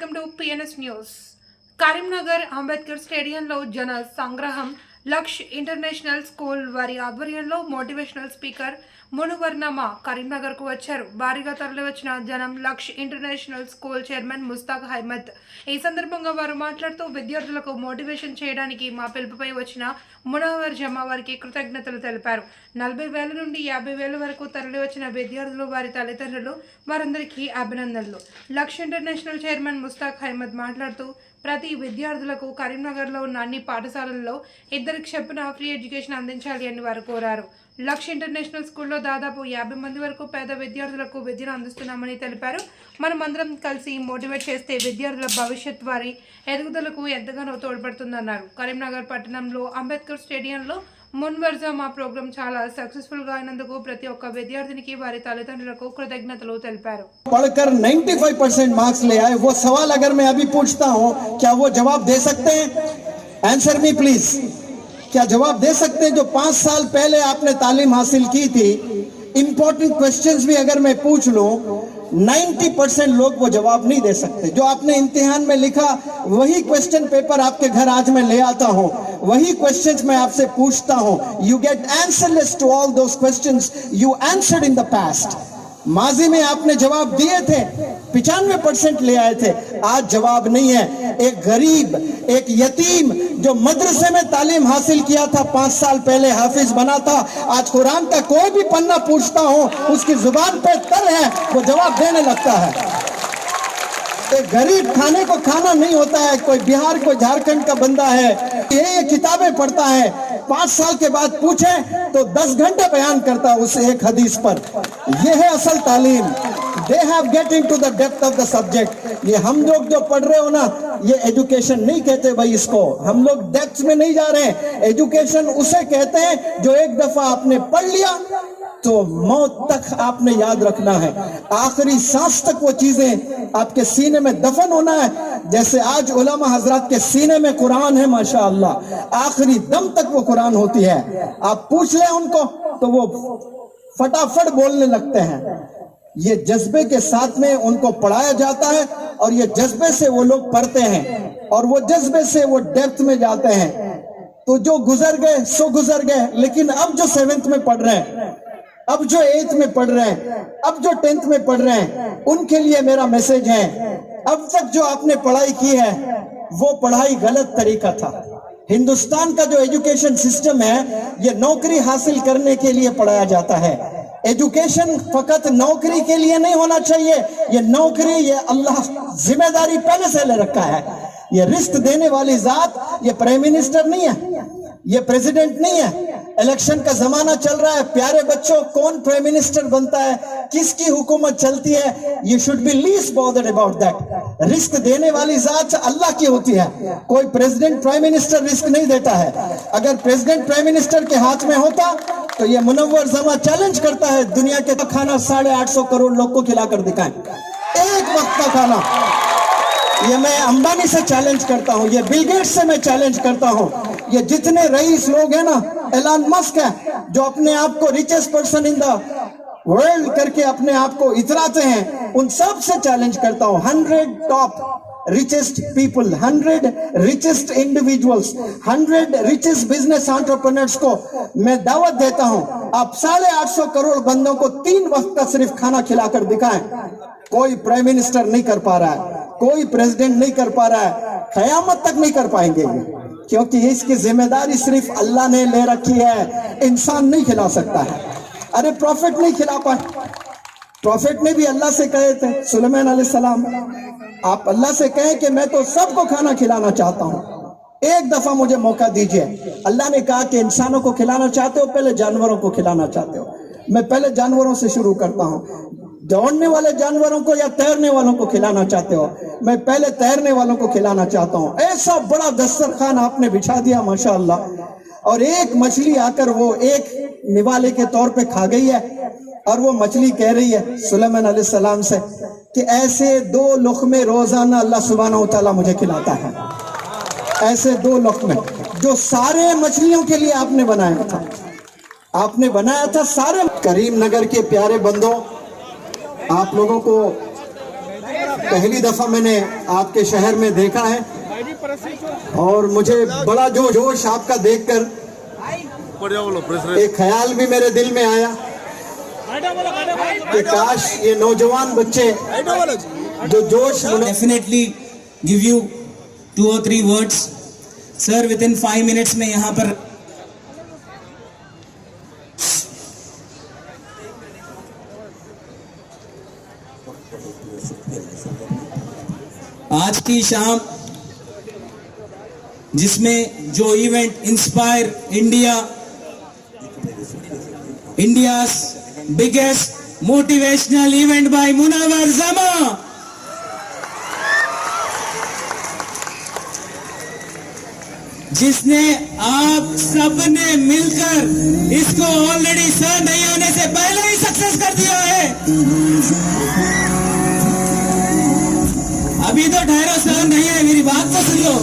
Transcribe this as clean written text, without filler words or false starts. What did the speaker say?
Welcome to PNS news. Karimnagar Ambedkar స్టేడియంలో జన సంగ్రహం. లక్ష్ international school వారి ఆధ్వర్యంలో మోటివేషనల్ స్పీకర్ మునువర్నమ కరీంనగర్కు వచ్చారు. భారీగా తరలివచ్చిన జనం Laksh international school chairman Mushtaq Ahmed. ఈ సందర్భంగా వారు మాట్లాడుతూ విద్యార్థులకు మోటివేషన్ చేయడానికి మా పిలుపుపై వచ్చిన మునవర్ జమా వారికి కృతజ్ఞతలు తెలిపారు. 40,000 నుండి 50,000 వరకు తరలివచ్చిన విద్యార్థులు, వారి తల్లిదండ్రులు, వారందరికీ అభినందనలు. లక్ష్ ఇంటర్నేషనల్ చైర్మన్ ముస్తాక్ అహ్మద్ మాట్లాడుతూ ప్రతి విద్యార్థులకు కరీంనగర్లో ఉన్న అన్ని పాఠశాలల్లో ఇద్దరికి చొప్పున ఫ్రీ ఎడ్యుకేషన్ అందించాలి అని వారు కోరారు. లక్ష్ ఇంటర్నేషనల్ స్కూల్లో దాదాపు 50 మంది వరకు పేద విద్యార్థులకు విద్యను అందిస్తున్నామని తెలిపారు. మనమందరం కలిసి మోటివేట్ చేస్తే విద్యార్థుల భవిష్యత్ వారి ఎదుగుదలకు ఎంతగానో తోడ్పడుతుందన్నారు. కరీంనగర్ పట్టణంలో అంబేద్కర్ స్టేడియంలో మున్వర్జమా ప్రోగ్రాం చాలా సక్సెస్ఫుల్ గా అయినందుకు ప్రతి ఒక్క విద్యార్థినికి వారి తల్లిదండ్రులకు కృతజ్ఞతలు తెలిపారు. पढ़कर 95% मार्क्स ले आए, वो सवाल अगर मैं अभी पूछता हूँ, क्या वो जवाब दे सकते हैं? Answer me please. क्या जवाब दे सकते हैं? जो 5 साल पहले आपने तालीम हासिल की थी, इंपॉर्टेंट क्वेश्चंस भी अगर मैं पूछ लूं, 90% लोग वो जवाब नहीं दे सकते. जो आपने इम्तिहान में लिखा वही क्वेश्चन पेपर आपके घर आज मैं ले आता हूं, वही क्वेश्चंस मैं आपसे पूछता हूं. You get answerless to all those questions you answered in the past. माजी में आपने जवाब दिए थे, 95% ले आए थे. आज जवाब नहीं है. एक गरीब, एक यतीम जो मदरसे में तालीम हासिल किया था, 5 साल पहले हाफिज बना था, आज कुरान का कोई भी पन्ना पूछता हूं, उसकी जुबान पे तर है, वो जवाब देने लगता है. एक गरीब खाने को खाना नहीं होता है. कोई बिहार, कोई झारखंड का बंदा है, ये किताबें पढ़ता है, 5 साल के बाद पूछे तो 10 घंटे बयान करता है उस एक हदीस पर. ये है असल तालीम. They have get into the depth of the subject. ये हम लोग जो पढ़ रहे हो ना, ये एजुकेशन नहीं कहते भाई इसको. हम लोग डेप्थ में नहीं जा रहे हैं. एजुकेशन उसे कहते हैं जो एक दफा आपने पढ़ लिया तो मौत तक आपने याद रखना है. आखिरी सांस तक वो चीजें आपके सीने में दफन होना है. जैसे आज उलमा हजरत के सीने में कुरान है, माशाअल्लाह, आखिरी दम तक वो कुरान होती है. आप पूछ लें उनको तो वो फटाफट बोलने लगते हैं. ये जज्बे के साथ में उनको पढ़ाया जाता है और ये जज्बे से वो लोग पढ़ते हैं और वो जज्बे से वो डेप्थ में जाते हैं. तो जो गुजर गए सो गुजर गए, लेकिन अब जो 7th में पढ़ रहे हैं, अब जो 8th में पढ़ रहे हैं, अब जो 10th में पढ़ रहे हैं, उनके लिए मेरा मैसेज है, अब तक जो आपने पढ़ाई की है वो पढ़ाई गलत तरीका था. हिंदुस्तान का जो एजुकेशन सिस्टम है, ये नौकरी हासिल करने के लिए पढ़ाया जाता है. एजुकेशन फकत नौकरी के लिए नहीं होना चाहिए. ये नौकरी, ये अल्लाह जिम्मेदारी पहले से ले रखा है. ये रिस्क देने वाली जात, ये प्राइम मिनिस्टर नहीं है, ये प्रेसिडेंट नहीं है. इलेक्शन का जमाना चल रहा है. प्यारे बच्चों, कौन प्राइम मिनिस्टर बनता है, किसकी हुकूमत चलती है, you should be least bothered about that. Risk देने वाली जात अल्लाह की होती है. कोई प्रेसिडेंट प्राइम मिनिस्टर रिस्क नहीं देता है. अगर प्रेसिडेंट प्राइम मिनिस्टर के हाथ में होता तो ये मुनव्वर जमा चैलेंज करता है, दुनिया के खाना 850 करोड़ लोग को खिलाकर दिखाएं, एक वक्त का खाना. ये मैं अंबानी से चैलेंज करता हूँ, ये बिल गेट्स से मैं चैलेंज करता हूँ. ये जितने रईस लोग हैं ना, एलन मस्क है जो अपने आप को richest person in the world करके अपने आप को इतराते हैं, उन सब से चैलेंज करता हूँ. 100 top richest people, 100 richest individuals, 100 richest business entrepreneurs को मैं दावत देता हूं, आप 850 करोड़ बंदों को 3 वक्त का सिर्फ खाना खिलाकर दिखाएं. कोई प्राइम मिनिस्टर नहीं कर पा रहा है, कोई प्रेसिडेंट नहीं कर पा रहा है, कयामत तक नहीं कर पाएंगे, क्योंकि इसकी जिम्मेदारी सिर्फ अल्लाह ने ले रखी है. इंसान नहीं खिला सकता है. अरे प्रॉफिट नहीं खिला पाए. प्रॉफिट ने भी अल्लाह से कहे थे, सुलेमान अलैहिस्सलाम, आप अल्लाह से कहें कि मैं तो सबको खाना खिलाना चाहता हूं, एक दफा मुझे मौका दीजिए. अल्लाह ने कहा कि इंसानों को खिलाना चाहते हो, पहले जानवरों को खिलाना चाहते हो. मैं पहले जानवरों से शुरू करता हूं. दौड़ने वाले जानवरों को या तैरने वालों को खिलाना चाहते हो, मैं पहले तैरने वालों को खिलाना चाहता हूं. ऐसा बड़ा दस्तरखान आपने बिछा दिया, माशाअल्लाह. और एक मछली आकर वो एक निवाले के तौर पे खा गई है, और वो मछली कह रही है सुलेमान अलैहिस्सलाम से कि ऐसे 2 लुक़मे रोजाना अल्लाह सुब्हानहू तआला मुझे खिलाता है. ऐसे 2 लुक़मे जो सारे मछलियों के लिए आपने बनाया था, आपने बनाया था सारे. करीम नगर के प्यारे बंदों, आप लोगों को पहली दफा मैंने आपके शहर में देखा है और मुझे बड़ा जोश आपका देखकर एक ख्याल भी मेरे दिल में आया कि काश ये नौजवान बच्चे जो जोश definitely give you 2 or 3 words sir within 5 minutes में यहाँ पर आज की शाम जिसमें जो event inspire India's biggest motivational event by Munawar Zama, जिसने आप सब ने मिलकर इसको ऑलरेडी सर नहीं होने से पहले ही सक्सेस कर दिया है। अभी तो ठहरो, सर नहीं है, मेरी बात तो सुन लो।